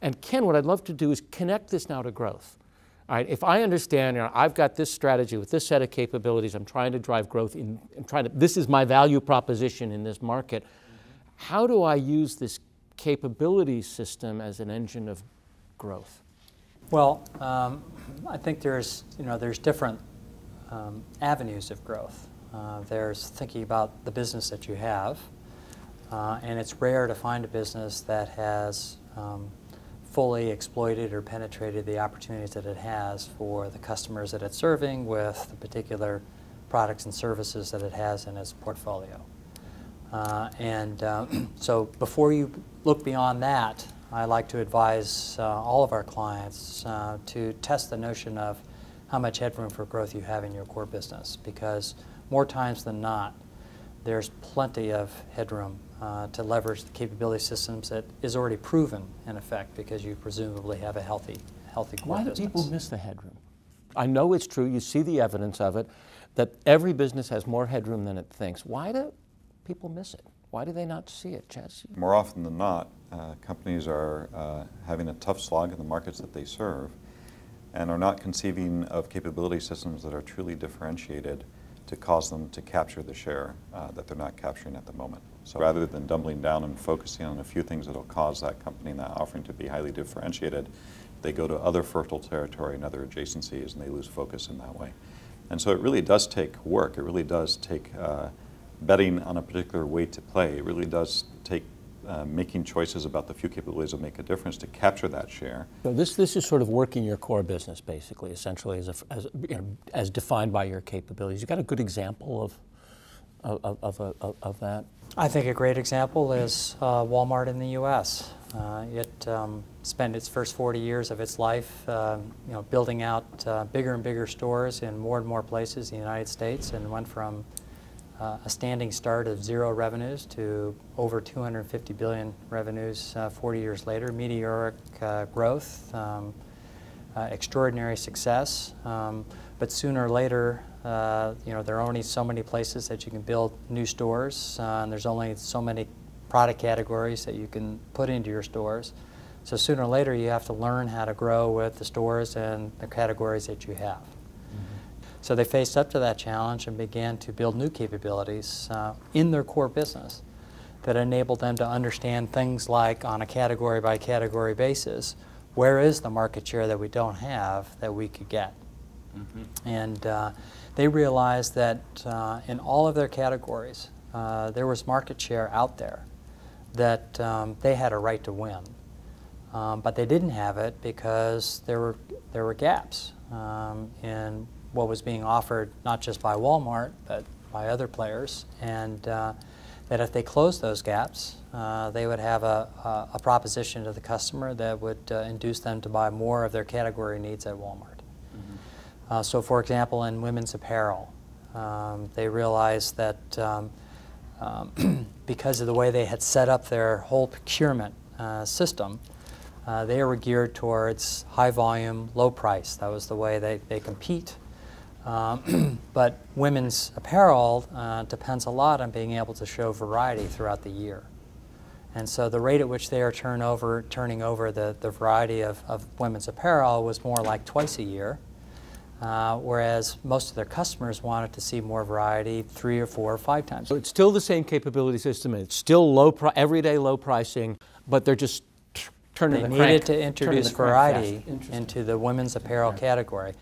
And Ken, what I'd love to do is connect this now to growth. All right, if I understand, I've got this strategy with this set of capabilities, I'm trying to drive growth, this is my value proposition in this market. How do I use this capability system as an engine of growth? Well, I think there's different avenues of growth. There's thinking about the business that you have, and it's rare to find a business that has fully exploited or penetrated the opportunities that it has for the customers that it's serving with the particular products and services that it has in its portfolio. So before you look beyond that, I like to advise all of our clients to test the notion of how much headroom for growth you have in your core business, because more times than not, there's plenty of headroom to leverage the capability systems that is already proven in effect, because you presumably have a healthy core business. Why do people miss the headroom? I know it's true, you see the evidence of it, that every business has more headroom than it thinks. Why do people miss it? Why do they not see it, Chaz? More often than not, companies are having a tough slog in the markets that they serve and are not conceiving of capability systems that are truly differentiated to cause them to capture the share that they're not capturing at the moment. So rather than doubling down and focusing on a few things that will cause that company and that offering to be highly differentiated, they go to other fertile territory and other adjacencies, and they lose focus in that way. And so it really does take work. It really does take betting on a particular way to play. It really does take making choices about the few capabilities that make a difference to capture that share. So this is sort of working your core business, basically, essentially, as defined by your capabilities. You got a good example of that? I think a great example is Walmart in the U.S. It spent its first 40 years of its life building out bigger and bigger stores in more and more places in the United States, and went from a standing start of 0 revenues to over 250 billion revenues 40 years later. Meteoric growth, extraordinary success, but sooner or later, there are only so many places that you can build new stores, and there's only so many product categories that you can put into your stores. So sooner or later, you have to learn how to grow with the stores and the categories that you have. So they faced up to that challenge and began to build new capabilities in their core business that enabled them to understand things like, on a category by category basis, where is the market share that we don't have that we could get? And they realized that in all of their categories, there was market share out there that they had a right to win. But they didn't have it because there were gaps in what was being offered, not just by Walmart, but by other players, and that if they closed those gaps, they would have a proposition to the customer that would induce them to buy more of their category needs at Walmart. So for example, in women's apparel, they realized that because of the way they had set up their whole procurement system, they were geared towards high volume, low price. That was the way they compete. But women's apparel depends a lot on being able to show variety throughout the year. And so the rate at which they are turning over the variety of women's apparel was more like twice a year, whereas most of their customers wanted to see more variety 3 or 4 or 5 times. So it's still the same capability system, and it's still everyday low pricing, but they're just turning the crank. They needed to introduce variety into the women's apparel category.